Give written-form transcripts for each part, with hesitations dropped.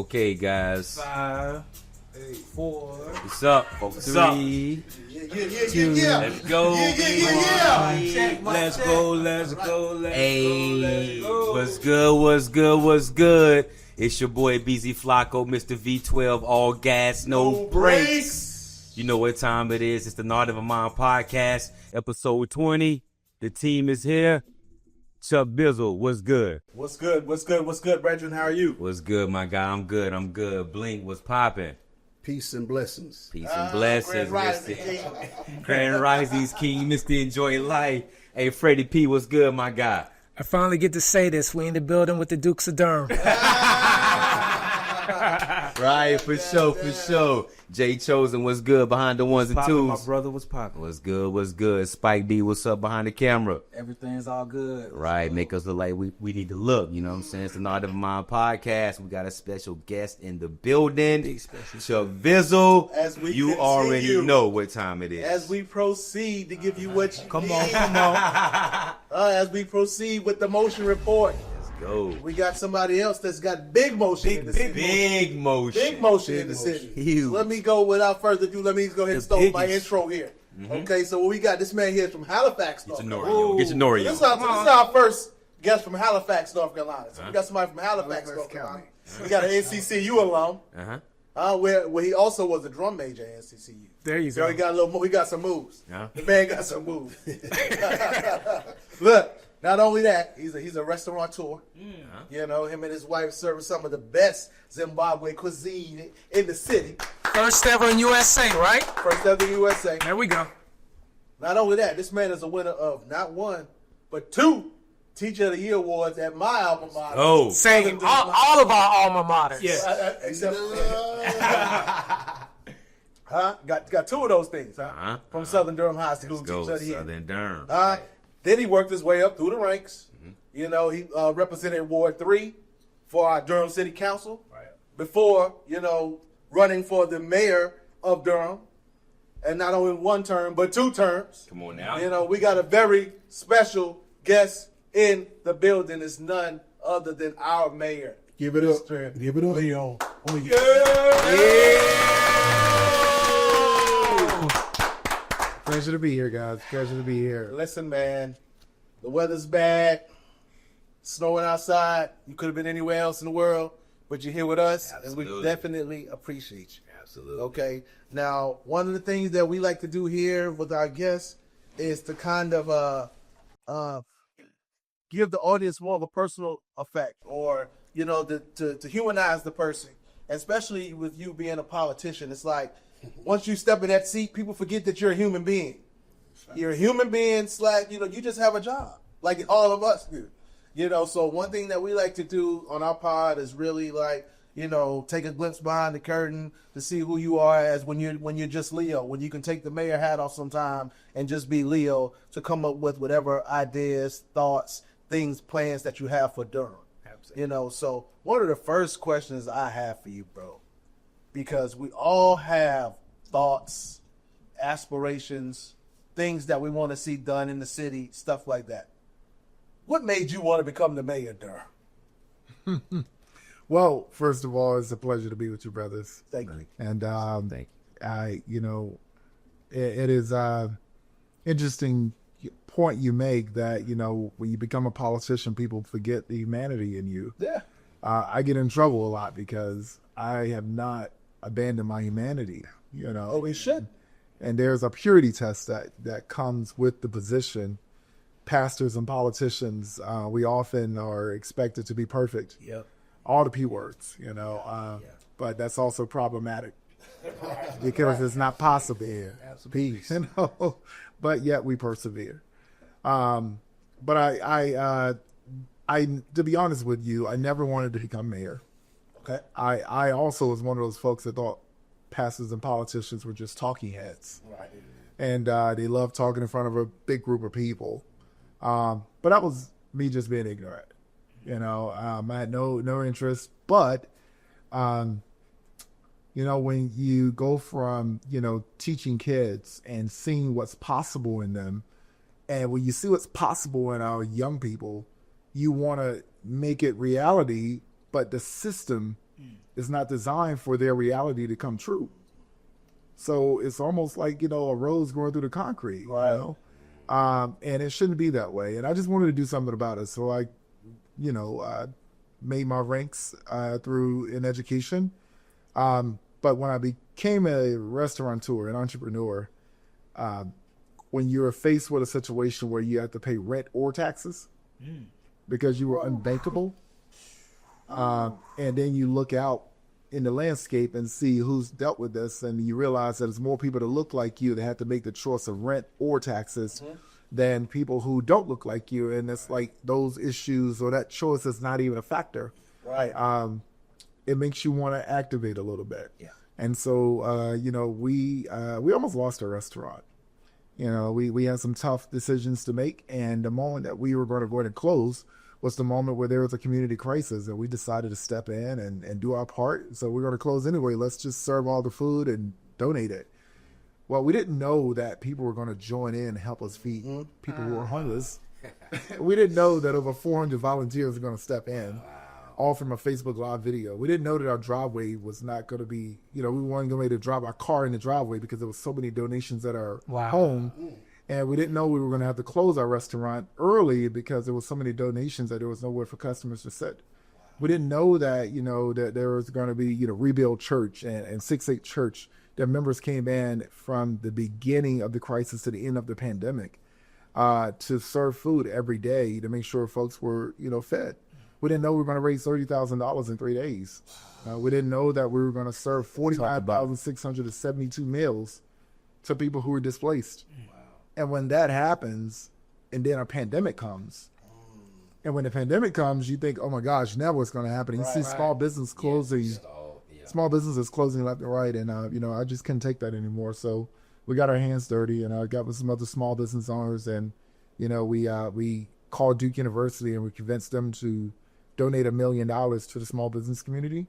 Okay, guys. 5, 4. What's up? What's 3, 2. Let's go. Let's go. Hey, what's good? It's your boy BZ Flacco, Mr. V12, all gas, no brakes. You know what time it is. It's the Nah Nevermind Podcast, episode 20. The team is here. Chuck Bizzle, what's good? What's good, brethren? How are you? What's good, my guy? I'm good. Blink, what's popping? Peace and blessings. Peace and blessings, Mr. Grand Rising's King, Mr. Enjoy Life. Hey, Freddie P, what's good, my guy? I finally get to say this. We in the building with the Dukes of Durham. Right, for sure. Jay Chosen, what's good behind the ones and twos? My brother was popping. What's good? Spike D, what's up behind the camera? Everything's all good. Right, make us look like we need to look, you know what I'm saying? It's the Nah Nevermind Podcast. We got a special guest in the building. Big special. Chuck Bizzle. As we you continue, already know what time it is. As we proceed to give you what you Come need. on. As we proceed with the motion report, Let's go. we got somebody else that's got big motion in the city. Big motion. Big motion in the city. Huge. So let me go without further ado. Let me go ahead and start my intro here. Okay, so what we got, this man here is from Halifax, Get North your Carolina. Noreo. This is our first guest from Halifax, North Carolina. So we got somebody from Halifax, North Carolina. We got an NCCU alum. Where he also was a drum major at NCCU. There you So go. he got some moves. Yeah. The man got some moves. Look, not only that, he's a restaurateur. You know, him and his wife serving some of the best Zimbabwe cuisine in the city. First ever in USA, right? First ever in USA. There we go. Not only that, this man is a winner of not one, but 2 Teacher of the Year awards at my alma mater. Oh. Same. All of our alma maters. Yeah. Except Got 2 of those things, from Southern Durham High School. Go, Teacher of the Year. Southern Durham. Then he worked his way up through the ranks. You know, he represented Ward 3 for our Durham City Council. Right. Before, running for the mayor of Durham. And not only 1 term, but 2 terms. Come on now. We got a very special guest in the building. It's none other than our mayor. Give it up. Mr. Give it up. Leon. Pleasure to be here, guys. Pleasure to be here. Listen, man, the weather's bad. Snowing outside. You could have been anywhere else in the world, but you're here with us, and we definitely appreciate you. Absolutely. Okay. Now, one of the things that we like to do here with our guests is to kind of give the audience more of a personal effect, or to humanize the person, especially with you being a politician. It's like once you step in that seat, people forget that you're a human being. You're a human being. You just have a job like all of us do. So one thing that we like to do on our pod is really take a glimpse behind the curtain to see who you are as when you're just Leo, when you can take the mayor hat off sometime and just be Leo to come up with whatever ideas, thoughts, things, plans that you have for Durham. Absolutely. So one of the first questions I have for you, bro, because we all have thoughts, aspirations, things that we want to see done in the city, stuff like that. What made you want to become the mayor of Durham? Well, first of all, it's a pleasure to be with you, brothers. Thank you. And Thank it is interesting point you make that when you become a politician, people forget the humanity in you. Yeah. I get in trouble a lot because I have not abandoned my humanity. Oh, we should. And there's a purity test that comes with the position. Pastors and politicians, we often are expected to be perfect. Yep. All the P words, but that's also problematic because it's not possible here. Peace, but yet we persevere. But I, to be honest with you, I never wanted to become mayor. Okay. I also was one of those folks that thought pastors and politicians were just talking heads. Right. And they love talking in front of a big group of people. But that was me just being ignorant. I had no interest. But, when you go from, teaching kids and seeing what's possible in them, and when you see what's possible in our young people, you want to make it reality, but the system It's not designed for their reality to come true. So it's almost like, a rose growing through the concrete, and it shouldn't be that way. And I just wanted to do something about it. So I made my ranks in education. But when I became a restaurateur, an entrepreneur, when you're faced with a situation where you have to pay rent or taxes because you were unbankable, and then you look out in the landscape and see who's dealt with this, and you realize that there's more people that look like you that have to make the choice of rent or taxes than people who don't look like you, and it's like those issues or that choice is not even a factor. Right. It makes you want to activate a little bit. Yeah. And so, we almost lost our restaurant. We had some tough decisions to make, and the moment that we were going to go ahead and close was the moment where there was a community crisis, and we decided to step in and do our part. So we're going to close anyway. Let's just serve all the food and donate it. Well, we didn't know that people were going to join in and help us feed people who were homeless. We didn't know that over 400 volunteers were going to step in, all from a Facebook Live video. We didn't know that our driveway was not going to be, we weren't going to drive our car in the driveway because there was so many donations at our home. And we didn't know we were going to have to close our restaurant early because there was so many donations that there was nowhere for customers to sit. We didn't know that, that there was going to be, Rebuild Church and 6-8 Church, that members came in from the beginning of the crisis to the end of the pandemic to serve food every day to make sure folks were, fed. We didn't know we were going to raise $30,000 in 3 days. We didn't know that we were going to serve 45,672 meals to people who were displaced. And when that happens, and then a pandemic comes, and when the pandemic comes, you think, oh my gosh, now what's going to happen? You see small business closing, small businesses closing left and right, and I just couldn't take that anymore. So we got our hands dirty, and I got with some other small business owners, and we called Duke University, and we convinced them to donate $1 million to the small business community.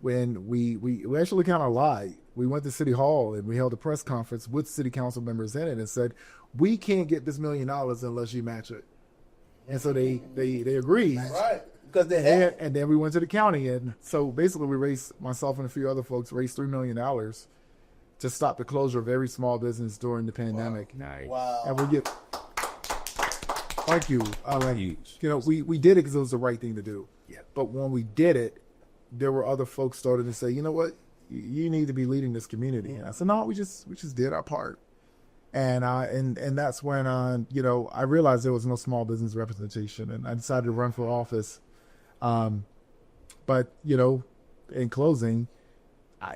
When we actually kind of lied. We went to City Hall and we held a press conference with city council members in it and said, we can't get this $1 million unless you match it. And so they agreed. Right. Because they had. And then we went to the county. And so basically we raised, myself and a few other folks raised $3 million to stop the closure of every small business during the pandemic. Nice. Wow. And we get, thank you. Huge. We did it because it was the right thing to do. Yeah. But when we did it, there were other folks started to say, you know what, you need to be leading this community. And I said, no, we just did our part. And that's when, I realized there was no small business representation, and I decided to run for office. But, in closing, I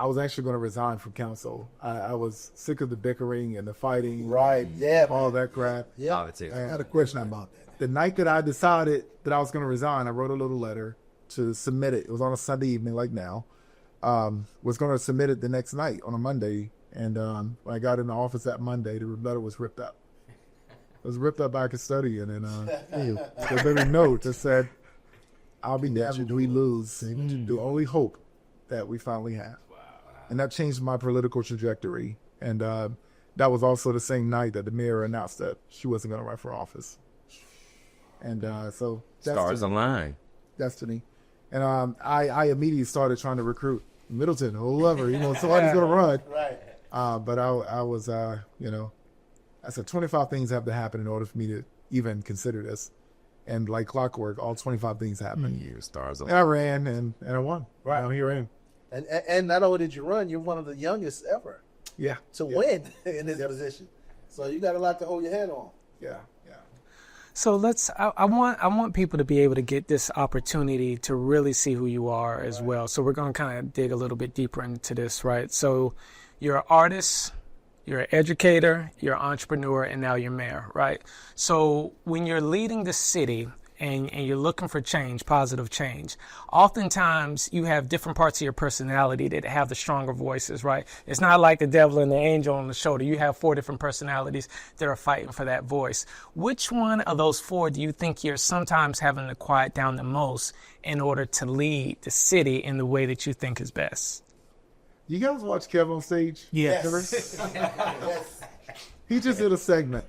was actually going to resign from council. I was sick of the bickering and the fighting. Right. Yeah. All that crap. Yeah. Politics. I had a question about that. The night that I decided that I was going to resign, I wrote a little letter to submit it. It was on a Sunday evening like now. Was going to submit it the next night on a Monday. And when I got in the office that Monday, the letter was ripped up. It was ripped up by a custodian. And the very note that said, I'll be damned if we lose the only hope that we finally have. Wow. And that changed my political trajectory. And that was also the same night that the mayor announced that she wasn't going to run for office. And so Stars align. Destiny. And I immediately started trying to recruit Middleton, whoever, somebody's going to run. Right. But I was, I said 25 things have to happen in order for me to even consider this. And like clockwork, all 25 things happened. Yeah, stars And align. I ran and I won. Right. Now here I am. And not only did you run, you're one of the youngest ever Yeah. to win in this position. So you got a lot to hold your head on. Yeah. So I want people to be able to get this opportunity to really see who you are as well. So we're going to kind of dig a little bit deeper into this, right? So you're an artist, you're an educator, you're an entrepreneur, and now you're mayor, right? So when you're leading the city and you're looking for change, positive change, oftentimes you have different parts of your personality that have the stronger voices, right? It's not like the devil and the angel on the shoulder. You have 4 different personalities that are fighting for that voice. Which one of those 4 do you think you're sometimes having to quiet down the most in order to lead the city in the way that you think is best? You guys watch Kev on stage? Yeah. Yes. He just did a segment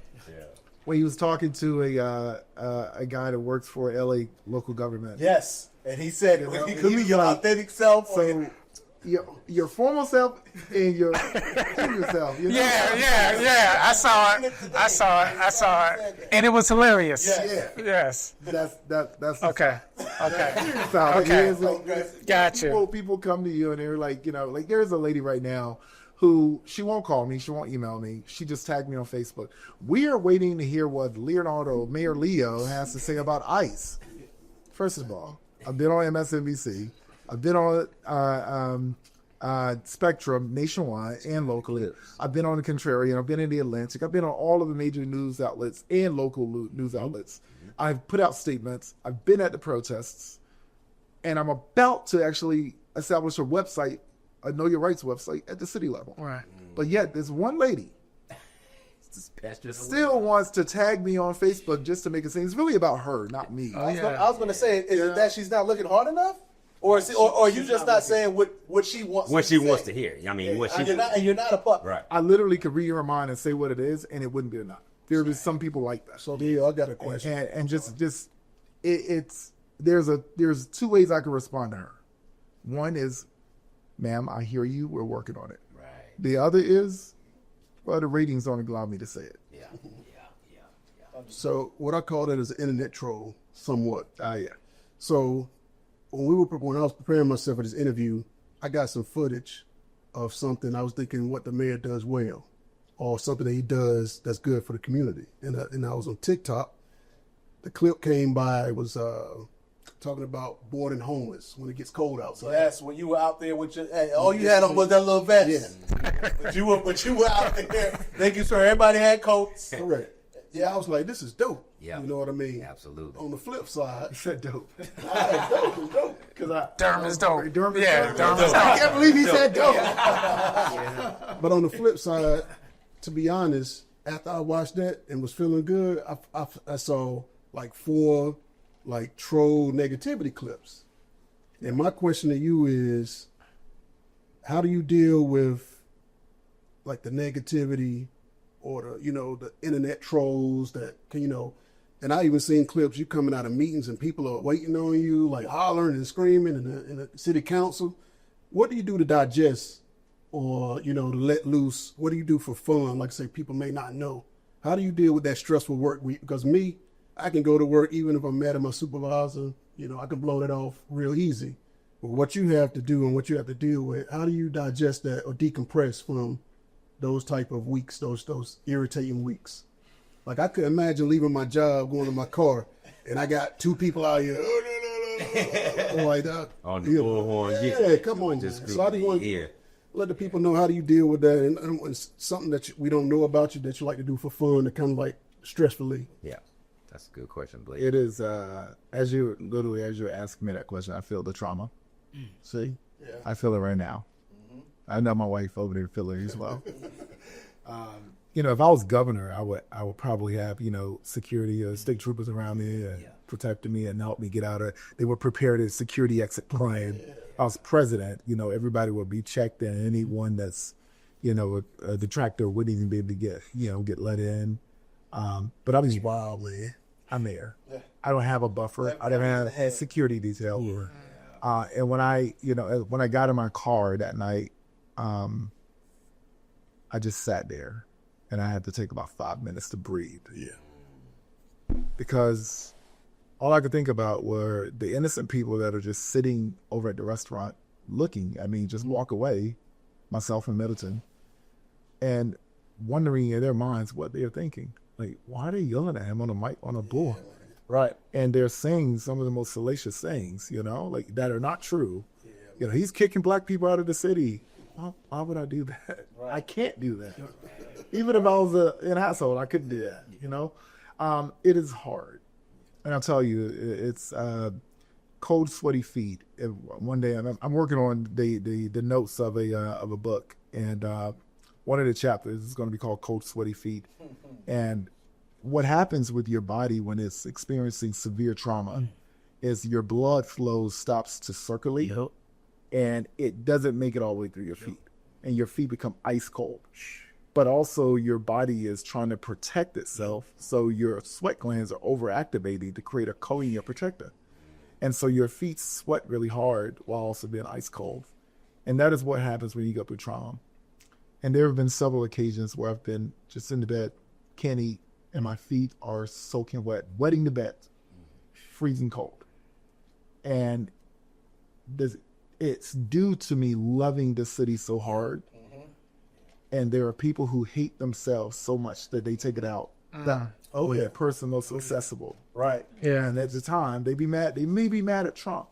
where he was talking to a guy that works for LA local government. Yes. And he said, You know, he could he be was your like- authentic self. So your former self and your future self. You know? Yeah. I saw it. And it was hilarious. Yeah. Yes. That's Okay. So Okay. it is like, Gotcha. people come to you and they're like, you know, like there's a lady right now who she won't call me, she won't email me, she just tagged me on Facebook. We are waiting to hear what Mayor Leo has to say about ICE. First of all, I've been on MSNBC, I've been on Spectrum nationwide and locally. I've been on the Contrarian, I've been in the Atlantic, I've been on all of the major news outlets and local news outlets. I've put out statements, I've been at the protests, and I'm about to actually establish a website, a Know Your Rights website at the city level. Right. But yet, this one lady That's just still wants to tag me on Facebook just to make it seem it's really about her, not me. I was going to say, is it that she's not looking hard enough? Or is it, or you just not saying what she wants what to she say? wants to hear. I mean, what she And you're not a puppet. right. I literally could read her mind and say what it is, and it wouldn't be enough. There is some people like that. So, Leo, I got a question. And there's two ways I can respond to her. One is, ma'am, I hear you. We're working on it. Right. The other is, well, the ratings don't allow me to say it. Yeah. So, what I call that is an internet troll, somewhat. Yeah. So, when I was preparing myself for this interview, I got some footage of something I was thinking what the mayor does well, or something that he does that's good for the community. And I was on TikTok. The clip came by, it was talking about boarding homeless when it gets cold outside. Yes, when you were out there with your, hey, all you had on was that little vest. Yeah. But you were out there. Thank you, sir. Everybody had coats. Correct. Yeah, I was like, this is dope. Yeah. You know what I mean? Absolutely. On the flip side, You said dope. dope is dope. Durham is dope. Durham is Yeah, dope. Durham is I dope. can't believe he said dope. But on the flip side, to be honest, after I watched that and was feeling good, I saw like 4 like troll negativity clips. And my question to you is, how do you deal with like the negativity or the internet trolls that can, and I even seen clips you coming out of meetings and people are waiting on you, like hollering and screaming in the city council. What do you do to digest or, to let loose? What do you do for fun? Like I say, people may not know. How do you deal with that stressful work week? Because me, I can go to work even if I'm mad at my supervisor, I can blow that off real easy. But what you have to do and what you have to deal with, how do you digest that or decompress from those type of weeks, those irritating weeks? Like I could imagine leaving my job, going to my car, and I got 2 people out here, like that. On the bullhorn, Yeah, come on. Just So I just want yeah. let the people know how do you deal with that, and it's something that we don't know about you that you like to do for fun, to kind of like stress relief. Yeah. That's a good question, Blake. It is, as you're asking me that question, I feel the trauma. See? Yeah. I feel it right now. I know my wife over there feel it as well. If I was governor, I would probably have, security, state troopers around me and protecting me and help me get out of. They would prepare the security exit plan. If I was president, everybody would be checked, and anyone that's, a detractor wouldn't even be able to get let in. But I was wild, man. I'm there. Yeah. I don't have a buffer. I don't have security detail. And when I got in my car that night, I just sat there, and I had to take about 5 minutes to breathe. Yeah. Because all I could think about were the innocent people that are just sitting over at the restaurant looking at me just walk away, myself and Middleton, and wondering in their minds what they're thinking. Like, why are they yelling at him on a mic, on a bull? Right. And they're saying some of the most salacious things, like that are not true. Yeah. He's kicking black people out of the city. Why would I do that? Right. I can't do that. Even if I was an asshole, I couldn't do that, It is hard. And I'll tell you, it's cold, sweaty feet. One day, I'm working on the notes of a book, and one of the chapters is going to be called Cold, Sweaty Feet. And what happens with your body when it's experiencing severe trauma is your blood flow stops to circulate, and it doesn't make it all the way through your feet, and your feet become ice cold. But also your body is trying to protect itself, so your sweat glands are overactivating to create a coating or protector. And so your feet sweat really hard while also being ice cold. And that is what happens when you go through trauma. And there have been several occasions where I've been just in the bed, can't eat, and my feet are soaking wet, wetting the bed, freezing cold. And it's due to me loving the city so hard. And there are people who hate themselves so much that they take it out. That person most accessible. Right. Yeah. And at the time, they may be mad at Trump.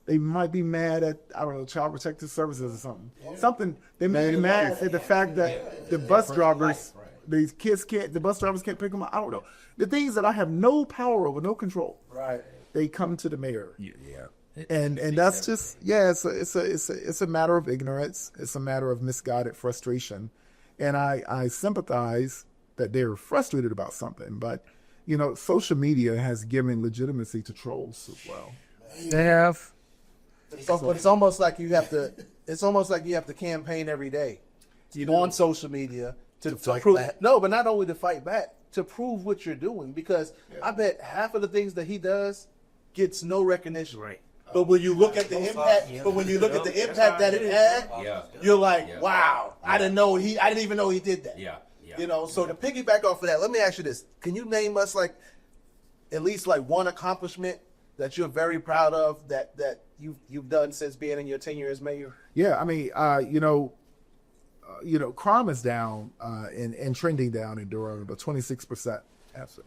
They might be mad at, I don't know, Child Protective Services or something. Something. They may be mad at the fact that the bus drivers, the bus drivers can't pick them up. I don't know. The things that I have no power over, no control. Right. They come to the mayor. Yeah. And that's just, it's a matter of ignorance. It's a matter of misguided frustration. And I sympathize that they're frustrated about something. But, social media has given legitimacy to trolls as well. They have. But it's almost like you have to campaign every day on social media to fight prove back. No, but not only to fight back, to prove what you're doing, because I bet half of the things that he does gets no recognition. Right. But when you look at the impact, that it had, you're like, wow, I didn't even know he did that. Yeah. So to piggyback off of that, let me ask you this: can you name us at least one accomplishment that you're very proud of that you've done since being in your tenure as mayor? Yeah, I mean, crime is down and trending down in Durham, about 26%.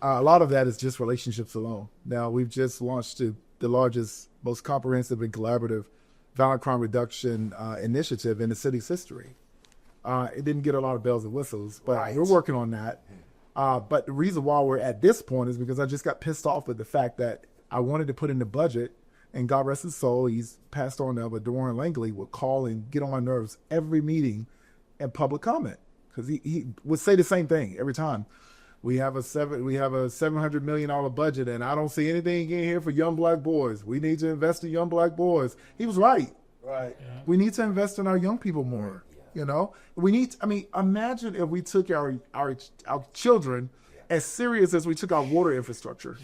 A lot of that is just relationships alone. Now, we've just launched the largest, most comprehensive and collaborative violent crime reduction initiative in the city's history. It didn't get a lot of bells and whistles, but we're working on that. But the reason why we're at this point is because I just got pissed off with the fact that I wanted to put in the budget, and God rest his soul, he's passed on now, but Durham Langley would call and get on my nerves every meeting and public comment, because he would say the same thing every time. We have a $700 million budget, and I don't see anything in here for young black boys. We need to invest in young black boys. He was right. Right. Yeah. We need to invest in our young people more. We need. Imagine if we took our children as serious as we took our water infrastructure.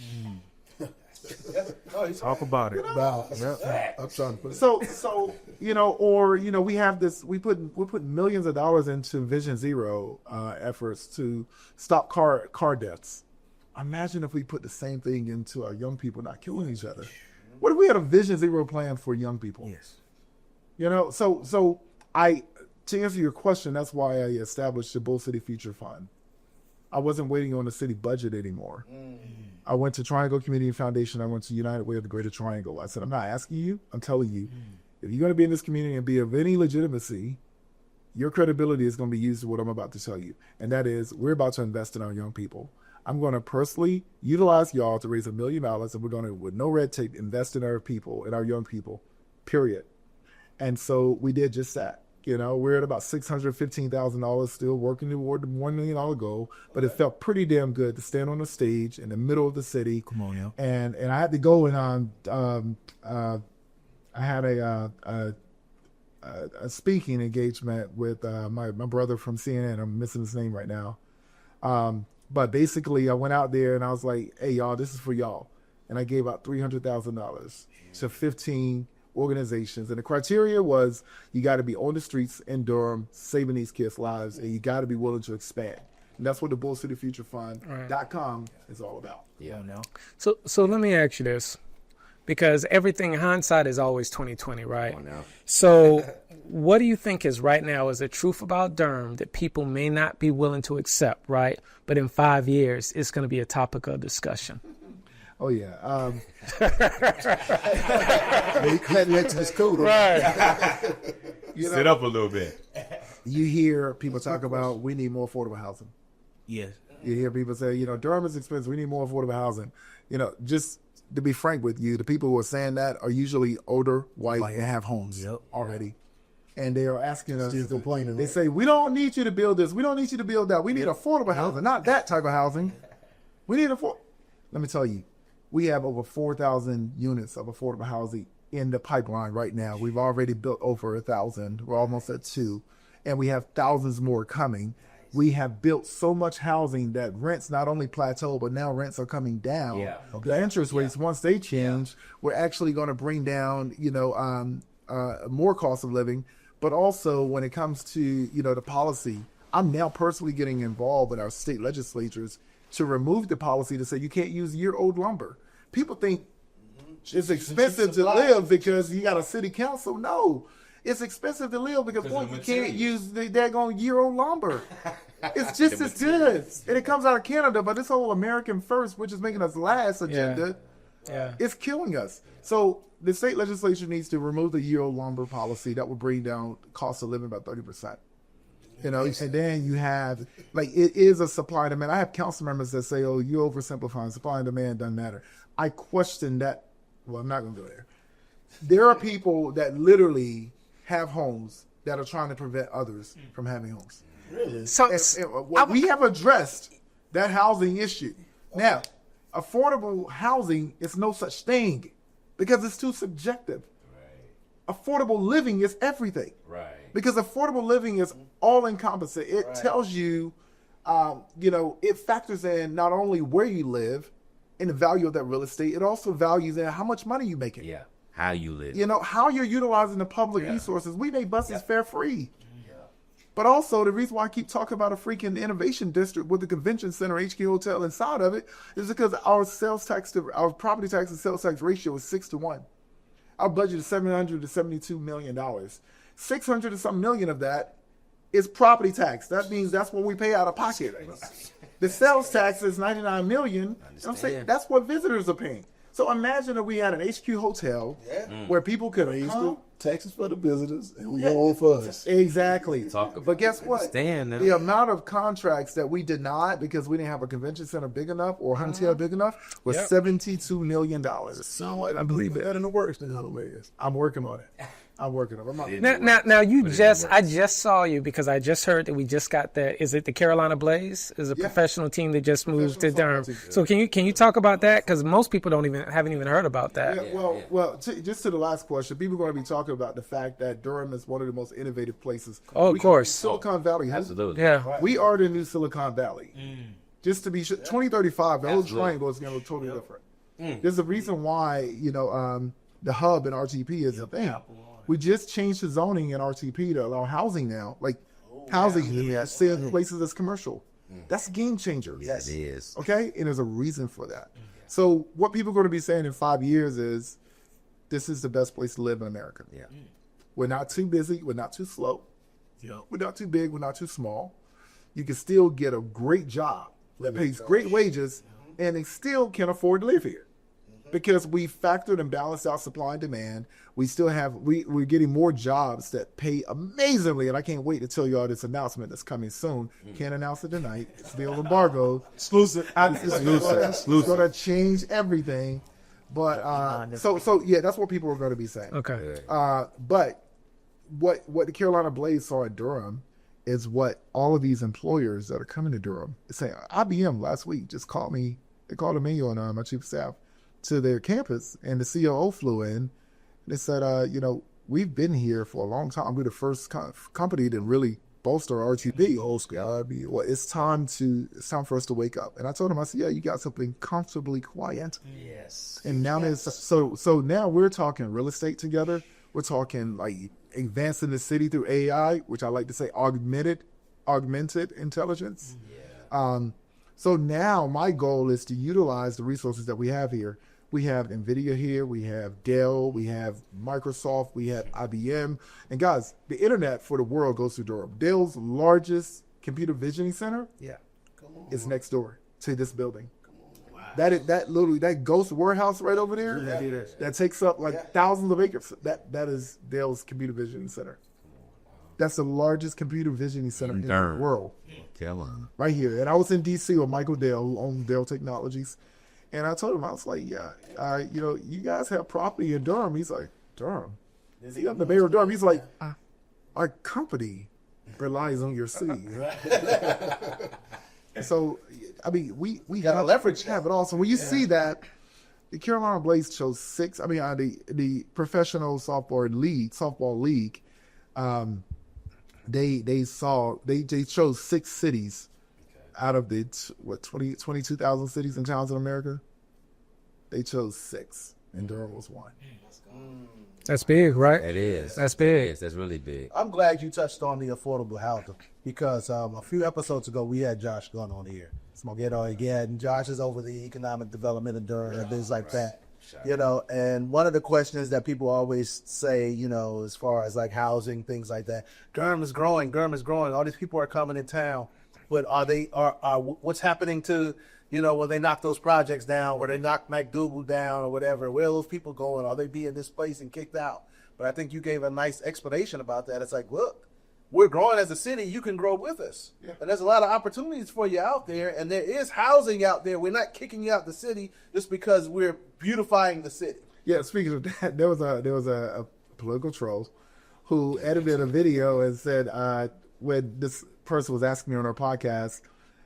Talk about it. I'm trying to put it. So we have this. We put millions of dollars into Vision Zero efforts to stop car deaths. Imagine if we put the same thing into our young people not killing each other. What if we had a Vision Zero plan for young people? Yes. To answer your question, that's why I established the Bull City Future Fund. I wasn't waiting on the city budget anymore. I went to Triangle Community Foundation. I went to United Way of the Greater Triangle. I said, I'm not asking you. I'm telling you, if you're going to be in this community and be of any legitimacy, your credibility is going to be used to what I'm about to tell you. And that is, we're about to invest in our young people. I'm going to personally utilize y'all to raise $1 million, and we're going to, with no red tape, invest in our people, in our young people, period. And so we did just that. We're at about $615,000 still working toward the $1 million goal, but it felt pretty damn good to stand on the stage in the middle of the city. Come on, yo. And I had to go and I had a speaking engagement with my brother from CNN. I'm missing his name right now. But basically I went out there and I was like, hey, y'all, this is for y'all. And I gave out $300,000 to 15 organizations, and the criteria was you got to be on the streets in Durham saving these kids' lives, and you got to be willing to expand. And that's what the Bull City Future Fund.com is all about. Yeah. So let me ask you this, because everything in hindsight is always 2020, right? Come on now. So what do you think is right now is a truth about Durham that people may not be willing to accept, right? But in 5 years, it's going to be a topic of discussion. Oh, yeah. He cutting into his code. Right. Sit up a little bit. You hear people talk about we need more affordable housing. Yes. You hear people say, Durham is expensive. We need more affordable housing. Just to be frank with you, the people who are saying that are usually older, white, and have homes already. And they are asking us, still complaining. They say, we don't need you to build this. We don't need you to build that. We need affordable housing, not that type of housing. We need Let me tell you, we have over 4,000 units of affordable housing in the pipeline right now. We've already built over 1,000. We're almost at 2. And we have thousands more coming. We have built so much housing that rents not only plateau, but now rents are coming down. Yeah. The interest rates, once they change, we're actually going to bring down, more cost of living. But also when it comes to, the policy, I'm now personally getting involved with our state legislatures to remove the policy to say you can't use year-old lumber. People think it's expensive to live because you got a city council. No. It's expensive to live because you can't use the daggone year-old lumber. It's just as good. And it comes out of Canada, but this whole American first, which is making us last agenda, it's killing us. So the state legislature needs to remove the year-old lumber policy. That would bring down cost of living by 30%. And then you have, it is a supply and demand. I have council members that say, oh, you're oversimplifying. Supply and demand doesn't matter. I question that. Well, I'm not going to go there. There are people that literally have homes that are trying to prevent others from having homes. Really? We have addressed that housing issue. Now, affordable housing is no such thing because it's too subjective. Right. Affordable living is everything. Right. Because affordable living is all encompassing. It tells you, it factors in not only where you live and the value of that real estate, it also values in how much money you're making. Yeah. How you live. How you're utilizing the public resources. We make buses fare free. Yeah. But also, the reason why I keep talking about a freaking innovation district with the convention center, HQ Hotel inside of it, is because our our property tax and sales tax ratio is 6-1. Our budget is $772 million. 600 and some million of that is property tax. That means that's what we pay out of pocket. The sales tax is $99 million. I'm saying that's what visitors are paying. So imagine if we had an HQ hotel where people could come. Taxes for the visitors and we go on for us. Exactly. But guess what? The amount of contracts that we denied because we didn't have a convention center big enough or hotel big enough was $72 million. Somewhat, I believe, better in the works than other ways. I'm working on it. Now I just saw you because I just heard that we just got is it the Carolina Blaze? Is a professional team that just moved to Durham. So can you talk about that? Because most people haven't even heard about that. Just to the last question, people are going to be talking about the fact that Durham is one of the most innovative places. Oh, of course. Silicon Valley. Absolutely. Yeah. We are the new Silicon Valley. Just to be sure, 2035, the whole triangle is going to look totally different. There's a reason why, the hub in RTP is a thing. We just changed the zoning in RTP to allow housing now. Places as commercial. That's a game changer. Yes, it is. Okay? And there's a reason for that. So what people are going to be saying in 5 years is, this is the best place to live in America. Yeah. We're not too busy. We're not too slow. We're not too big. We're not too small. You can still get a great job that pays great wages, and they still can afford to live here. Because we factored and balanced out supply and demand. We still have, we're getting more jobs that pay amazingly. And I can't wait to tell you all this announcement that's coming soon. Can't announce it tonight. It's still embargoed. Exclusive. It's going to change everything. But, that's what people are going to be saying. Okay. But what the Carolina Blaze saw in Durham is what all of these employers that are coming to Durham is saying. IBM last week just called me. They called me on my chief of staff to their campus, and the COO flew in. They said, we've been here for a long time. We're the first company to really bolster RTP. Well, it's time for us to wake up. And I told him, I said, you got something comfortably quiet. Yes. And now so now we're talking real estate together. We're talking advancing the city through AI, which I like to say augmented intelligence. Yeah. So now my goal is to utilize the resources that we have here. We have NVIDIA here, we have Dell, we have Microsoft, we have IBM. And guys, the internet for the world goes through Durham. Dell's largest computer visioning center is next door to this building. Wow. That ghost warehouse right over there, that takes up thousands of acres. That is Dell's computer visioning center. That's the largest computer visioning center in the world. Right here. And I was in D.C. with Michael Dell, who owns Dell Technologies. And I told him, I was like, you guys have property in Durham. He's like, Durham? I'm the mayor of Durham. He's like, our company relies on your city. So, I mean, we got to leverage have it all. So when you see that, the Carolina Blaze chose 6. The professional softball league, they chose 6 cities out of the 22,000 cities and towns in America. They chose 6, and Durham was one. That's big, right? It is. That's big. Yes, that's really big. I'm glad you touched on the affordable housing because a few episodes ago we had Josh Gunn on here. Smoketo again. And Josh is over the economic development of Durham and things like that. You know, and one of the questions that people always say, you know, as far as like housing, things like that, Durham is growing. All these people are coming in town, but are what's happening to, you know, when they knock those projects down, where they knock McDougal down or whatever, where are those people going? Are they being displaced and kicked out? But I think you gave a nice explanation about that. It's like, look, we're growing as a city. You can grow with us. Yeah. And there's a lot of opportunities for you out there. And there is housing out there. We're not kicking you out the city just because we're beautifying the city. Yeah, speaking of that, there was a political troll who edited a video and said when this person was asking me on her podcast,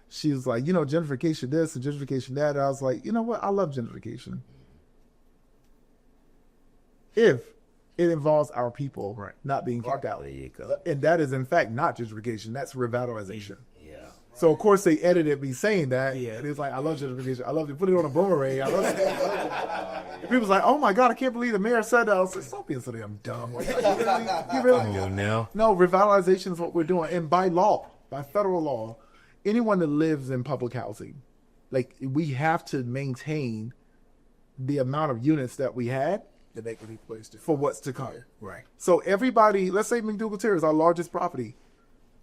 she was like, you know, gentrification this and gentrification that. And I was like, you know what? I love gentrification. If it involves our people not being kicked out. There you go. And that is, in fact, not gentrification. That's revitalization. Yeah. So, of course, they edited me saying that. Yeah. And it's like, I love gentrification. I love to put it on a boomerang. I love it. And people's like, oh, my God, I can't believe the mayor said that. I was like, stop being so damn dumb. Like, you really now. No, revitalization is what we're doing. And by law, by federal law, anyone that lives in public housing, like, we have to maintain the amount of units that we had That they can be placed in. for what's to come. Right. So everybody, let's say McDougal Terrace, our largest property,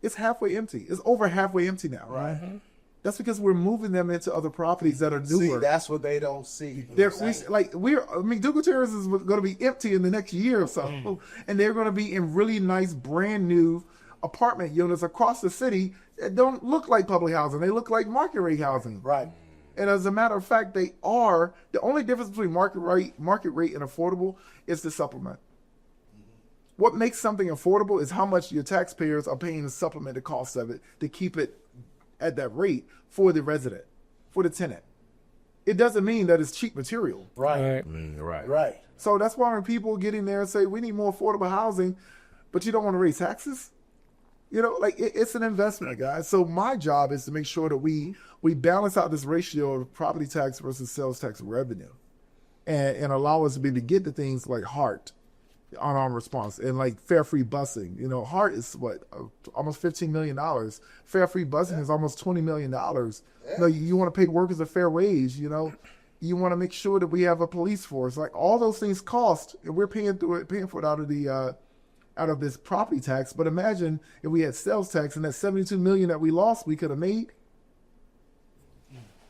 it's halfway empty. It's over halfway empty now. Right. Mm-hmm. That's because we're moving them into other properties that are See, newer. that's what they don't see. McDougal Terrace is going to be empty in the next year or so, and they're going to be in really nice, brand new apartment units across the city that don't look like public housing. They look like market rate housing. Right. And as a matter of fact, they are. The only difference between market rate, and affordable is the supplement. What makes something affordable is how much your taxpayers are paying to supplement the cost of it to keep it at that rate for the resident, for the tenant. It doesn't mean that it's cheap material. Right. Right. So that's why when people get in there and say, we need more affordable housing, but you don't want to raise taxes, you know, like it's an investment, guys. So my job is to make sure that we balance out this ratio of property tax versus sales tax revenue and allow us to be able to get the things like HART, unarmed response, and like fare free busing. You know, HART is almost $15 million. Fare free busing is almost $20 million. You know, you want to pay workers a fair wage, you know. You want to make sure that we have a police force. Like all those things cost, and we're paying for it out of this property tax. But imagine if we had sales tax and that $72 million that we lost, we could have made.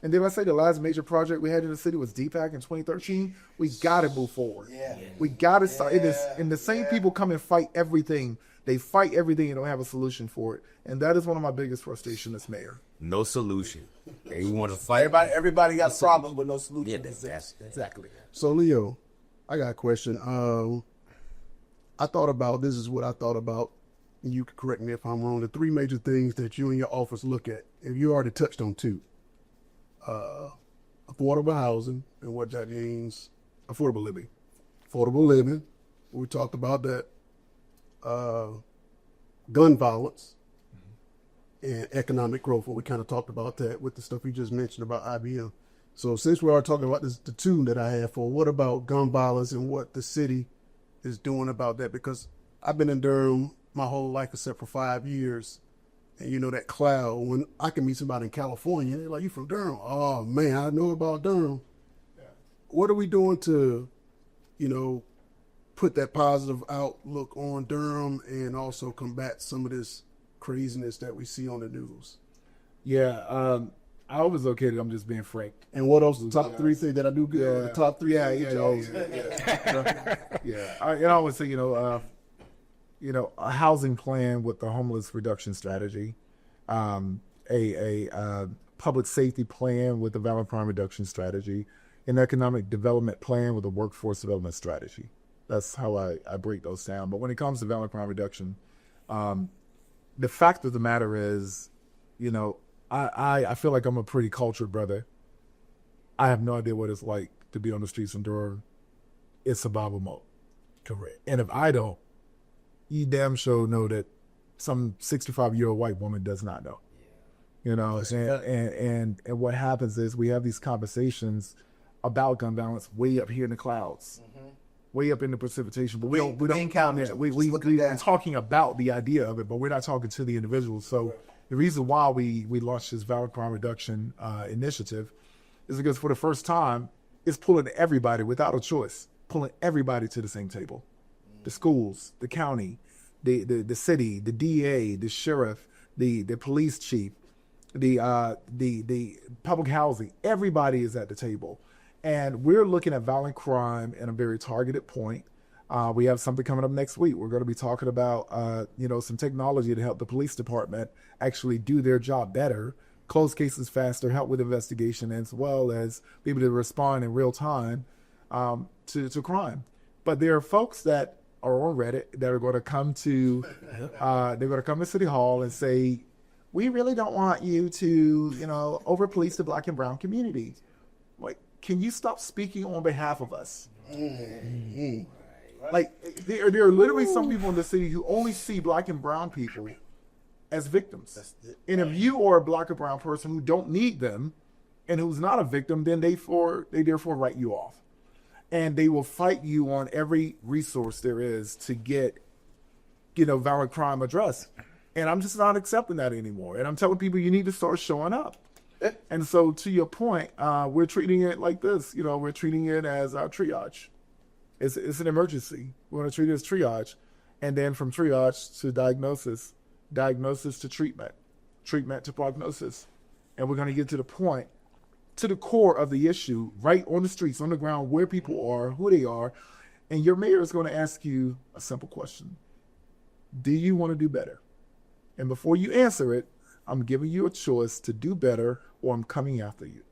And then I say the last major project we had in the city was DPAC in 2013. We got to move forward. Yeah. We got to start. And the same people come and fight everything. They fight everything and don't have a solution for it. And that is one of my biggest frustrations as mayor. No solution. They want to fight. Everybody got a problem with no solution. Yeah, that's Exactly. So, Leo, I got a question. I thought about, this is what I thought about, and you can correct me if I'm wrong, the 3 major things that you and your office look at. And you already touched on 2. Affordable housing and what that means, affordable living. Affordable living, we talked about that. Gun violence and economic growth, we kind of talked about that with the stuff you just mentioned about IBM. So since we are talking about this, the 2 that I have for, what about gun violence and what the city is doing about that? Because I've been in Durham my whole life except for 5 years. And you know that cloud, when I can meet somebody in California, they're like, you from Durham? Oh man, I know about Durham. Yeah. What are we doing to, you know, put that positive outlook on Durham and also combat some of this craziness that we see on the news? Yeah, I was located, I'm just being frank. And what else? The top 3 things that I do good? The top 3 I eat y'all. I always say, a housing plan with the homeless reduction strategy, a public safety plan with the violent crime reduction strategy, an economic development plan with a workforce development strategy. That's how I break those down. But when it comes to violent crime reduction, the fact of the matter is, I feel like I'm a pretty cultured brother. I have no idea what it's like to be on the streets in Durham. It's survival mode. Correct. And if I don't, you damn sure know that some 65-year-old white woman does not know. You know, and what happens is we have these conversations about gun violence way up here in the clouds, way up in the precipitation, but we don't encounter it. We're talking about the idea of it, but we're not talking to the individuals. So the reason why we launched this violent crime reduction initiative is because for the first time, it's pulling everybody without a choice, pulling everybody to the same table. The schools, the county, the city, the DA, the sheriff, the police chief, the public housing, everybody is at the table. And we're looking at violent crime in a very targeted point. We have something coming up next week. We're going to be talking about, some technology to help the police department actually do their job better, close cases faster, help with investigation, as well as be able to respond in real time to crime. But there are folks that are on Reddit that are going to come to, City Hall and say, we really don't want you to, over police the black and brown community. Like, can you stop speaking on behalf of us? Mm-hmm. Like, there are literally some people in the city who only see black and brown people as victims. And if you are a black or brown person who don't need them and who's not a victim, then they therefore write you off. And they will fight you on every resource there is to get, violent crime addressed. And I'm just not accepting that anymore. And I'm telling people you need to start showing up. And so to your point, we're treating it like this. We're treating it as our triage. It's an emergency. We're going to treat it as triage. And then from triage to diagnosis to treatment to prognosis. And we're going to get to the point, to the core of the issue, right on the streets, on the ground, where people are, who they are. And your mayor is going to ask you a simple question. Do you want to do better? And before you answer it, I'm giving you a choice to do better or I'm coming after you.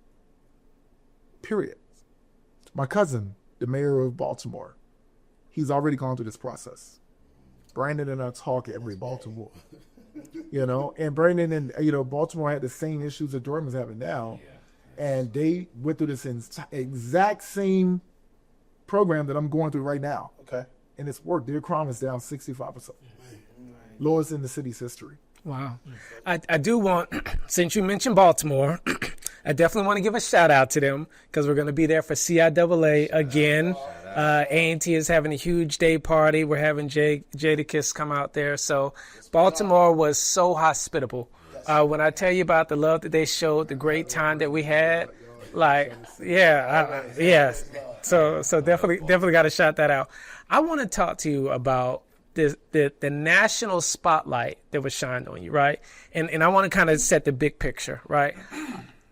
Period. My cousin, the mayor of Baltimore, he's already gone through this process. Brandon and I talk every Baltimore. And Brandon and, Baltimore had the same issues that Durham is having now. And they went through this exact same program that I'm going through right now. Okay. And it's worked. Their crime is down 65%. Lowest in the city's history. Wow. I do want, since you mentioned Baltimore, I definitely want to give a shout out to them because we're going to be there for CIAA again. A&T is having a huge day party. We're having Jadakiss come out there. So Baltimore was so hospitable. When I tell you about the love that they showed, the great time that we had, So definitely got to shout that out. I want to talk to you about the national spotlight that was shined on you, right? And I want to kind of set the big picture, right?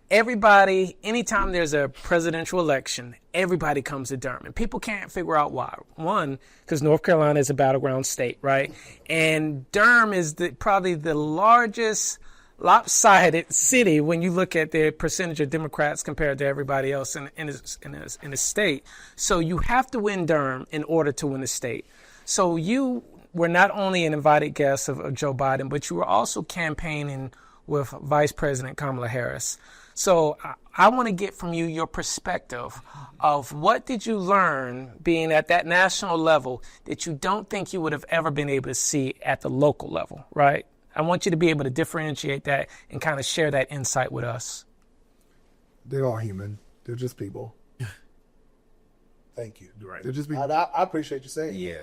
Everybody, anytime there's a presidential election, everybody comes to Durham. And people can't figure out why. One, because North Carolina is a battleground state, right? And Durham is probably the largest lopsided city when you look at the percentage of Democrats compared to everybody else in the state. So you have to win Durham in order to win the state. So you were not only an invited guest of Joe Biden, but you were also campaigning with Vice President Kamala Harris. So I want to get from you your perspective of what did you learn being at that national level that you don't think you would have ever been able to see at the local level, right? I want you to be able to differentiate that and kind of share that insight with us. They're all human. They're just people. Thank you. Right. They're just people. I appreciate you saying Yeah.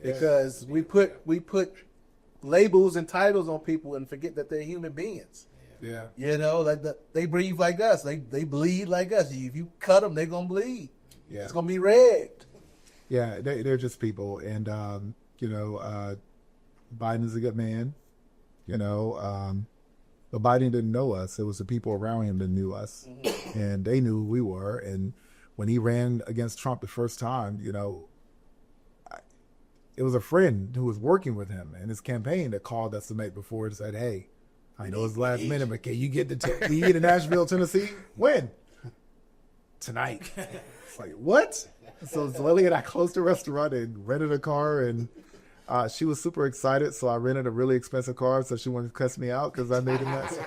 because we put labels and titles on people and forget that they're human beings. Yeah. They breathe like us. They bleed like us. If you cut them, they're going to bleed. Yeah. It's going to be red. Yeah, they're just people. And, Biden is a good man. But Biden didn't know us. It was the people around him that knew us. Mm-hmm. And they knew who we were. And when he ran against Trump the first time, it was a friend who was working with him in his campaign that called us the night before and said, hey, I know it's last minute, but can you get to Nashville, Tennessee? When? Tonight. It's like, what? So Lily and I closed the restaurant and rented a car, and she was super excited. So I rented a really expensive car so she wanted to cuss me out because I made a mess.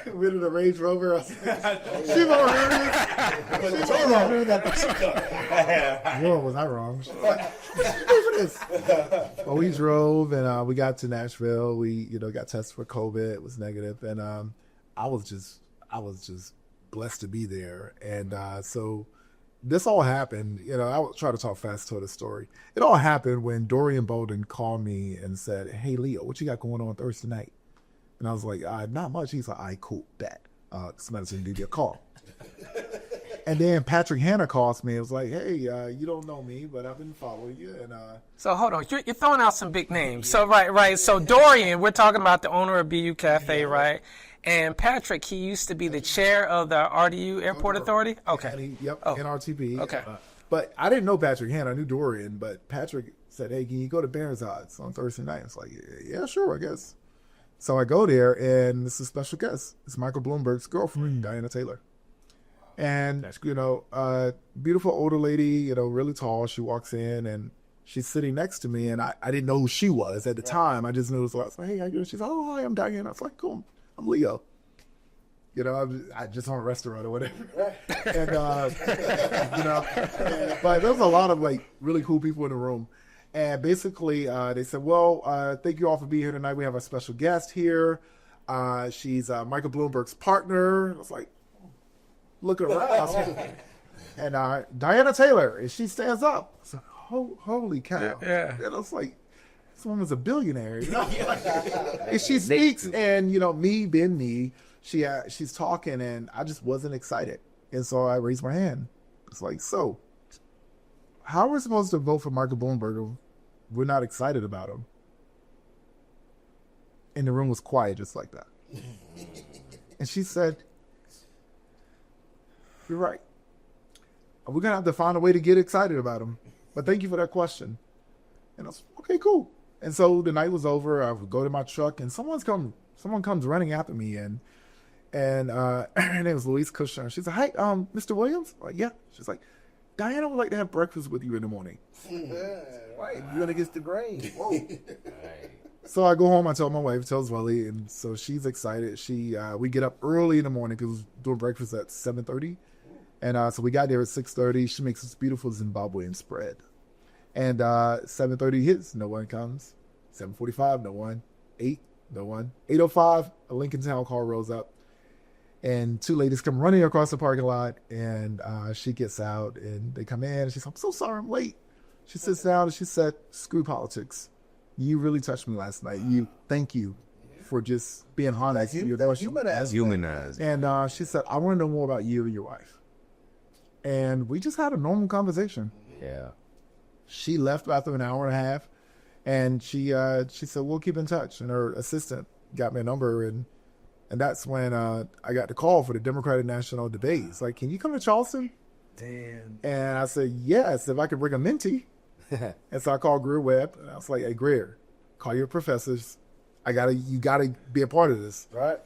Rented a Range Rover. She won't hear this. Whoa, was I wrong? Well, we drove and we got to Nashville. We, got tested for COVID. It was negative, and I was just blessed to be there. And so this all happened. I will try to talk fast to the story. It all happened when Dorian Bolden called me and said, "Hey, Leo, what you got going on Thursday night?" And I was like, "Not much." He's like, "All right, cool, bet. Somebody's gonna give you a call." And then Patrick Hanna calls me. It was like, "Hey, you don't know me, but I've been following you." And so hold on, you're throwing out some big names. So right. So Dorian, we're talking about the owner of BU Cafe, right? And Patrick, he used to be the chair of the RDU Airport Authority. Okay. NRTP. Okay. But I didn't know Patrick Hanna. I knew Dorian, but Patrick said, "Hey, can you go to Bears Odds on Thursday night?" I was like, "Yeah, sure, I guess." So I go there, and this is a special guest. It's Michael Bloomberg's girlfriend, Diana Taylor. And, beautiful older lady, really tall. She walks in, and she's sitting next to me, and I didn't know who she was at the time. I just knew it was like, I was like, "Hey, how you doing?" She's like, "Oh, hi, I'm Diana." I was like, "Cool, I'm Leo." I just own a restaurant or whatever. And, but there was a lot of, really cool people in the room. And basically, they said, "Well, thank you all for being here tonight. We have a special guest here. She's Michael Bloomberg's partner." I was like, looking around. And Diana Taylor, and she stands up. I was like, holy cow. Yeah. And I was like, this woman's a billionaire. And she speaks, and, me being me, she's talking, and I just wasn't excited. And so I raised my hand. It's like, so, how are we supposed to vote for Michael Bloomberg if we're not excited about him? And the room was quiet just like that. And she said, "You're right. We're going to have to find a way to get excited about him. But thank you for that question." And I was, okay, cool. And so the night was over. I would go to my truck, and someone comes running after me, and her name was Louise Kushner. She's like, "Hey, Mr. Williams?" I'm like, "Yeah." She's like, "Diana would like to have breakfast with you in the morning." Right, you're gonna get the grain. Whoa. So I go home. I tell my wife, tells Welly, and so she's excited. We get up early in the morning because we're doing breakfast at 7:30, and so we got there at 6:30. She makes this beautiful Zimbabwean spread, and 7:30 hits, no one comes. 7:45, no one. 8, no one. 8:05, a Lincoln Town car rolls up, and two ladies come running across the parking lot, and she gets out, and they come in, and she's like, "I'm so sorry, I'm late." She sits down, and she said, "Screw politics. You really touched me last night. Thank you for just being honest." Humanized. And she said, "I want to know more about you and your wife." And we just had a normal conversation. Yeah. She left after an hour and a half, and she said, "We'll keep in touch." And her assistant got me a number, and that's when I got the call for the Democratic National Debates. Like, "Can you come to Charleston?" Damn. And I said, "Yes, if I could bring a mentee." And so I called Greer Webb, and I was like, "Hey, Greer, call your professors. You gotta be a part of this." Right.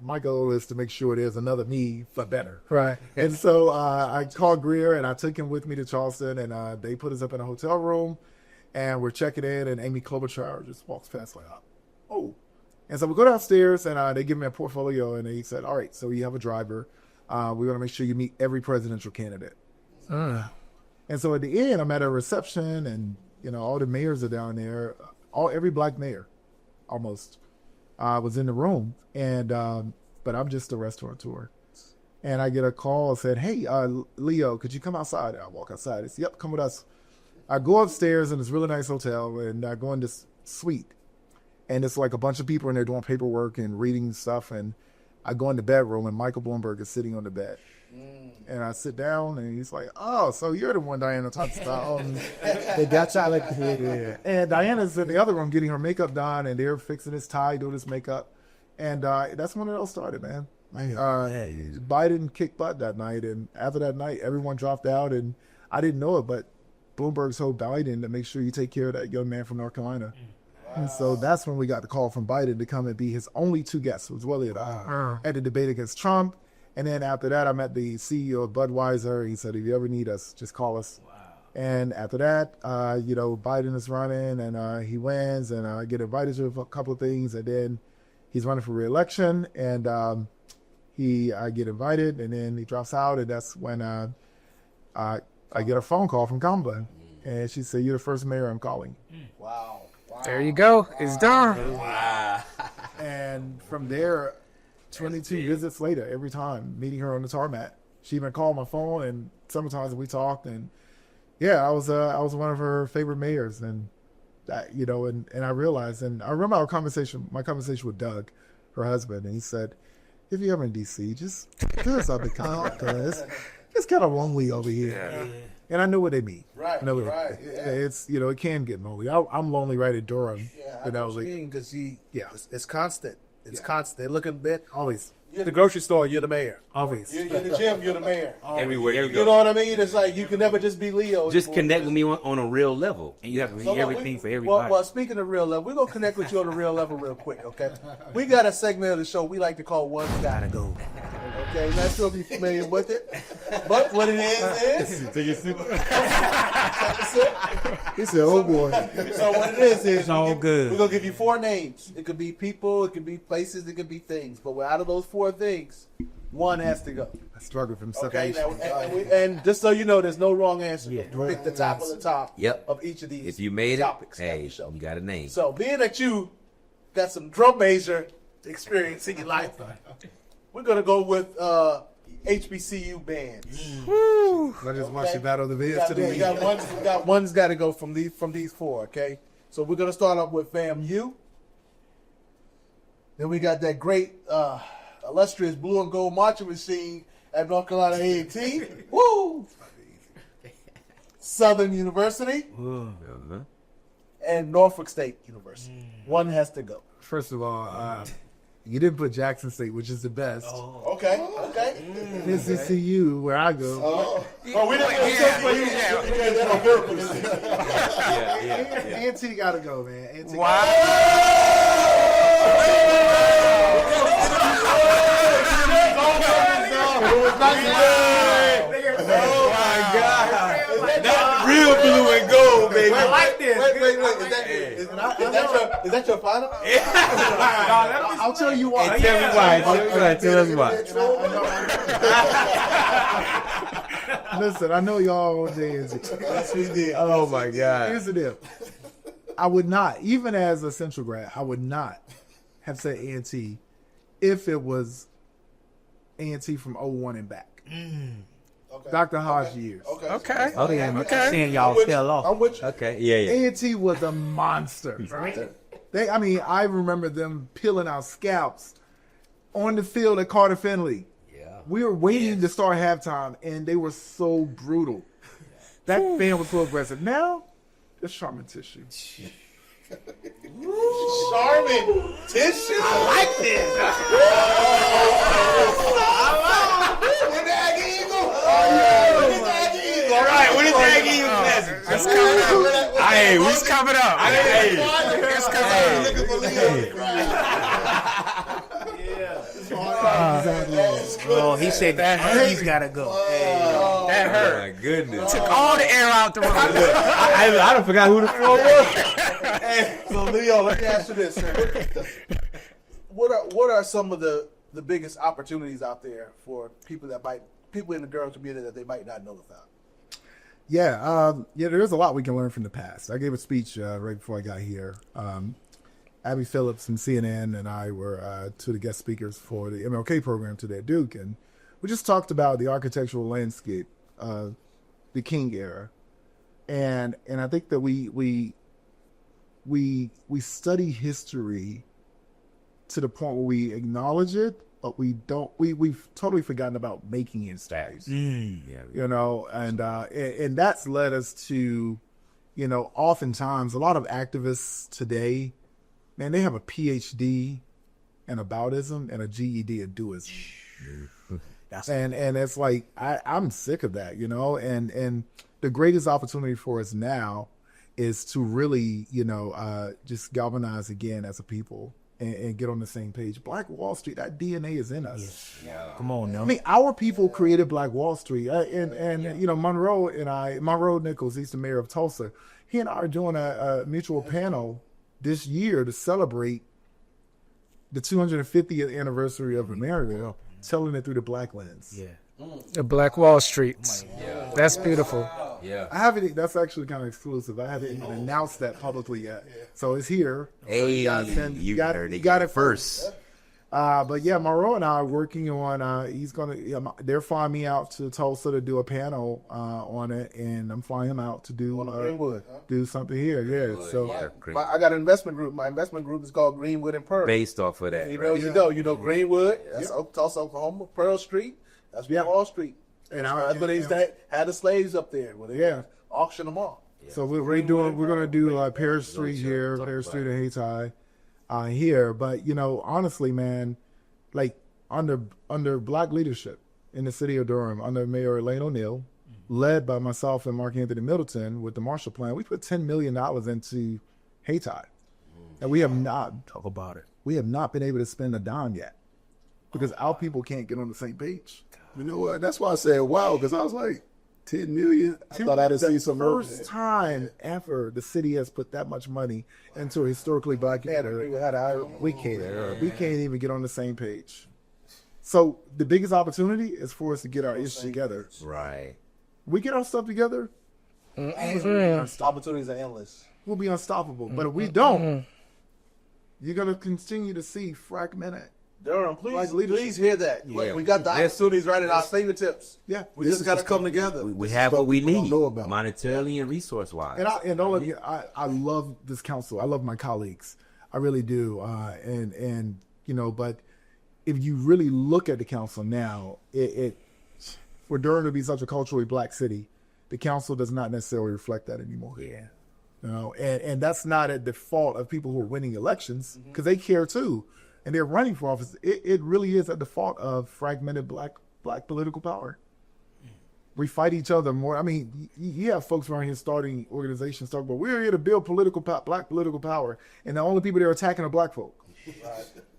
My goal is to make sure there's another me for better. Right. And so I called Greer, and I took him with me to Charleston, and they put us up in a hotel room, and we're checking in, and Amy Klobuchar just walks past like, "Oh." And so we go downstairs, and they give me a portfolio, and they said, "All right, so you have a driver. We're going to make sure you meet every presidential candidate." And so at the end, I'm at a reception, and all the mayors are down there. Every black mayor, almost, was in the room, and but I'm just a restaurateur. And I get a call and said, "Hey, Leo, could you come outside?" And I walk outside. It's, "Yep, come with us." I go upstairs in this really nice hotel, and I go in this suite, and it's like a bunch of people in there doing paperwork and reading stuff. And I go in the bedroom, and Michael Bloomberg is sitting on the bed. And I sit down, and he's like, "Oh, so you're the one Diana talks about." They got y'all like And Diana's in the other room getting her makeup done, and they're fixing his tie, doing his makeup. And that's when it all started, man. Biden kicked butt that night, and after that night, everyone dropped out, and I didn't know it, but Bloomberg told Biden to make sure you take care of that young man from North Carolina. Wow. And so that's when we got the call from Biden to come and be his only two guests. It was Willie and I at the debate against Trump. And then after that, I met the CEO of Budweiser. He said, "If you ever need us, just call us." Wow. And after that, Biden is running, and he wins, and I get invited to a couple of things. And then he's running for re-election, and I get invited, and then he drops out, and that's when I get a phone call from Cumberland, and she said, "You're the first mayor I'm calling." Wow. There you go. It's done. And from there, 22 visits later, every time meeting her on the tarmac, she even called my phone, and sometimes we talked, and I was one of her favorite mayors, and that, and I realized, and I remember my conversation with Doug, her husband, and he said, "If you're ever in DC, just visit something, because it's kind of lonely over here." Yeah. And I know what they mean. Right, I know what right, It's it can get lonely. I'm lonely right at Durham. Yeah, and I was like, because it's constant. It's Yeah. constant. They're looking at always, you're at the grocery store, you're the mayor. always. You're in the gym, you're the mayor. Everywhere you You go. know what I mean? It's like you can never just be Leo. Just anymore. connect with me on a real level, and you have to be So, everything for everybody. Well, speaking of real level, we're gonna connect with you on a real level real quick, okay? We got a segment of the show we like to call "One's Gotta Go." Okay, not sure if you're familiar with it, but what it is. He said, "Oh boy." So what it is It's all good. We're gonna give you 4 names. It could be people, it could be places, it could be things. But out of those 4 things, one has to go. I struggle from Okay, separation. now, and just so you know, there's no wrong answer. Yeah. Pick the top of the top Yep. of each of these If you made it, topics. hey, you got a name. So being that you got some drum major experience in your life, we're gonna go with HBCU bands. I just watched you battle the vids to the We got one's got to go from these 4. Okay, so we're gonna start off with FAMU. Then we got that great illustrious blue and gold marching machine at North Carolina A&T. Woo! Southern University Uh-huh. and Norfolk State University. One has to go. First of all, you didn't put Jackson State, which is the best. Okay. This is CU, where I go. Oh, we didn't that on purpose. Yeah. A&T got to go, man. A&T Oh my God! Not real blue and gold, baby. I like this. Wait. Is that your final? I'll tell you why. Hey, tell me why. Tell us why. Listen, I know y'all on A&T. Yes, we did. Oh my God! Here's the deal. I would not, even as a Central grad, I would not have said A&T if it was A&T from 01 and back. Okay. Dr. Hodge years. Okay. Oh yeah, I'm Okay. seeing y'all fell off. I'm with you. Okay, yeah. A&T was a monster. I remember them peeling our scalps on the field at Carter Finley. Yeah. We were waiting to start halftime, and they were so brutal. That fan was so aggressive. Now, it's Charmin tissue. Charmin tissue. I like this. With the Aggie Eagle. With the Aggie Eagle. All right, what is Aggie Eagle classic? It's coming up. Hey, It's coming up. It's coming up. Looking for Leo. Oh, he said that he's got to go. That Oh hurt. my goodness! Took all the air out the room. I don't forgot who the fuck was. Hey, so Leo, let me ask you this, sir. What are some of the biggest opportunities out there for people in the girl community that they might not know about? Yeah, there's a lot we can learn from the past. I gave a speech right before I got here. Abby Phillips from CNN and I were two of the guest speakers for the MLK program today at Duke, and we just talked about the architectural landscape of the King era, and I think that we study history to the point where we acknowledge it, but we've totally forgotten about making it stay. And that's led us to, oftentimes a lot of activists today, man, they have a PhD in aboutism and a GED in doism. And it's like, I'm sick of that, and the greatest opportunity for us now is to really, just galvanize again as a people and get on the same page. Black Wall Street, that DNA is in us. Yeah. Come on now. I mean, our people created Black Wall Street. Monroe Nichols, he's the mayor of Tulsa. He and I are doing a mutual panel this year to celebrate the 250th anniversary of America. telling it through the black lens. Yeah. The Black Wall Street. That's beautiful. Yeah. I haven't. That's actually kind of exclusive. I haven't even announced that publicly yet. So it's here. Hey, You got it first. But yeah, Monroe and I are working on. They're flying me out to Tulsa to do a panel on it, and I'm flying him out to do Greenwood, do something here. Yeah. So I got an investment group. My investment group is called Greenwood and Pearl. Based off of that. You right? know, Greenwood. That's Tulsa, Oklahoma. Pearl Street. That's Wall Street. and That's where they used to have the slaves up there. Where they auction them off. So we're gonna do Paris Street here, Paris Street and Hayti here. But honestly, man, like under black leadership in the city of Durham, under Mayor Elaine O'Neill, led by myself and Mark Anthony Middleton with the Marshall Plan, we put $10 million into Hayti, and we have not Talk about it. we have not been able to spend a dime yet because our people can't get on the same page. You know what? That's why I said wow, because I was like, 10 million. I thought I'd have seen some First time ever the city has put that much money into a historically black area. We can't even get on the same page. So the biggest opportunity is for us to get our issues together. Right. We get our stuff together, Opportunities are endless. we'll be unstoppable. But if we don't, you're gonna continue to see fragmented. Durham, Like leadership. please hear that. Yeah. We got the opportunities right at our fingertips. Yeah, We just got to come together. We have what we we don't need, know about. monetarily and resource wise. And all of you, I love this council. I love my colleagues. I really do. And but if you really look at the council now, it for Durham to be such a culturally black city, the council does not necessarily reflect that anymore. Yeah. And that's not at the fault of people who are winning elections because they care too, and they're running for office. It really is at the fault of fragmented black political power. We fight each other more. I mean, you have folks around here starting organizations talking about we're here to build black political power, and the only people that are attacking are black folk.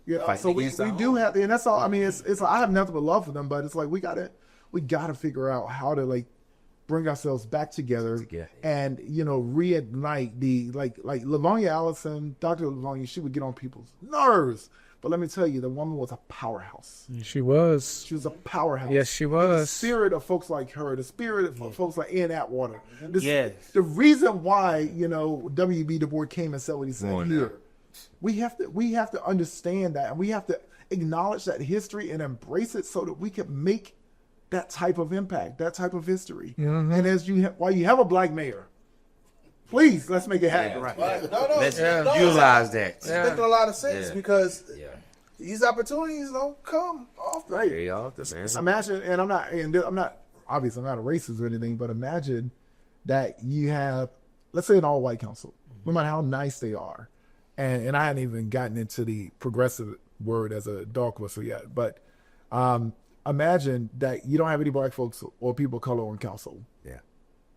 Yeah, Fighting so we against our do have, and that's all. I mean, it's I have nothing but love for them, but it's like we gotta figure out how to bring ourselves back together and reignite the like Lavonia Allison, Dr. Lavonia. She would get on people's nerves, but let me tell you, the woman was a powerhouse. She was. She was a powerhouse. Yes, she The was. spirit of folks like her, the spirit of folks like Ian Atwater. Yes. The reason why W.B. Du Bois came and said what he said here. We have to understand that, and we have to acknowledge that history and embrace it so that we can make that type of impact, that type of history. Mm-hmm. And while you have a black mayor, please let's make it happen. Right. No, Let's no, utilize that. It's making a lot of sense Yeah. because Yeah. these opportunities don't come often. Right. Very often, man. Imagine, and I'm not obviously I'm not a racist or anything, but imagine that you have, let's say, an all-white council, no matter how nice they are, and I hadn't even gotten into the progressive word as a dog whistle yet, but imagine that you don't have any black folks or people of color on council. Yeah.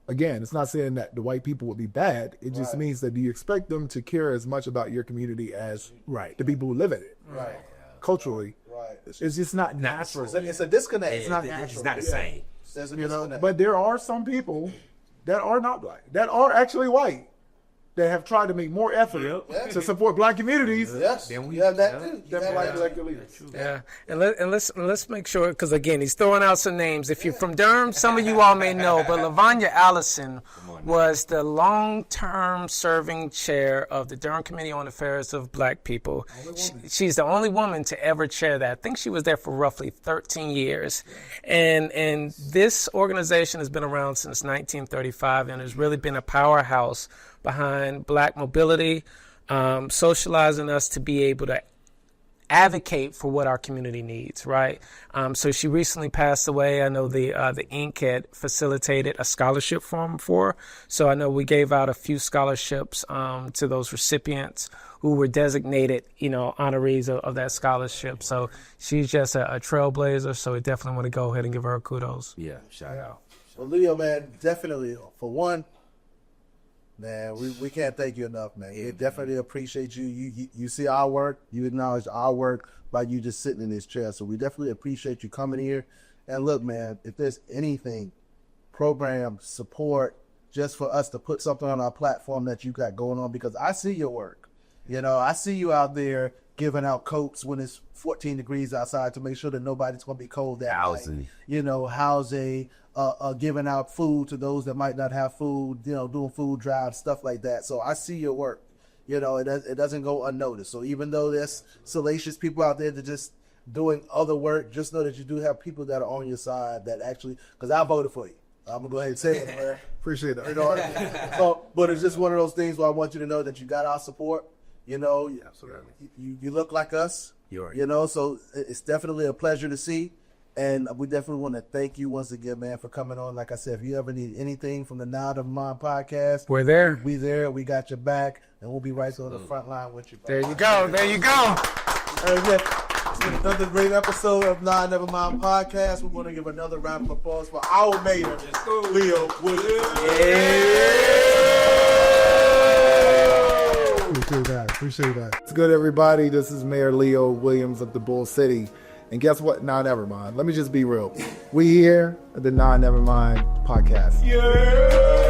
Again, it's not saying that the white people would be bad. It just means that do you expect them to care as much about your community as the people who live in it? Right. Culturally. Right. It's just not natural. It's a disconnect. It's not the same. There's a disconnect. But there are some people that are not black, that are actually white, that have tried to make more effort to support black communities yes, Then we- you have that too. You than have black that. elected leaders. Yeah, and let's make sure, because again, he's throwing out some names. If you're from Durham, some of you all may know, but Lavonia Allison was the long-term serving chair of the Durham Committee on Affairs of Black People. She's the only woman to ever chair that. I think she was there for roughly 13 years, and this organization has been around since 1935 and has really been a powerhouse behind black mobility, socializing us to be able to advocate for what our community needs, right? So she recently passed away. I know the Inc. had facilitated a scholarship for her. So I know we gave out a few scholarships to those recipients who were designated, honorees of that scholarship. So she's just a trailblazer. So we definitely want to go ahead and give her kudos. Yeah. Shout out. Well, Leo, man, definitely, for one, man, we can't thank you enough, man. We definitely appreciate you. You see our work. You acknowledge our work by you just sitting in this chair. So we definitely appreciate you coming here. And look, man, if there's anything, program, support, just for us to put something on our platform that you got going on, because I see your work. You know, I see you out there giving out coats when it's 14 degrees outside to make sure that nobody's going to be cold that night. You know, housing, giving out food to those that might not have food, you know, doing food drives, stuff like that. So I see your work. You know, it doesn't go unnoticed. So even though there's salacious people out there that just doing other work, just know that you do have people that are on your side that actually, because I voted for you. I'm going to go ahead and say it, man. Appreciate that. You know, so, but it's just one of those things where I want you to know that you got our support. You know, Absolutely. you look like us. You know, so it's definitely a pleasure to see. And we definitely want to thank you once again, man, for coming on. Like I said, if you ever need anything from the Nah Nevermind Podcast, We're there. we there. We got your back. And we'll be right on the front line with you. There you go. There you go. Another great episode of Nah Nevermind Podcast. We're going to give another round of applause for our mayor, Leo Williams. Appreciate that. It's good, everybody. This is Mayor Leo Williams of the Bull City. And guess what? Nah Nevermind. Let me just be real. We here at the Nah Nevermind Podcast. Yeah.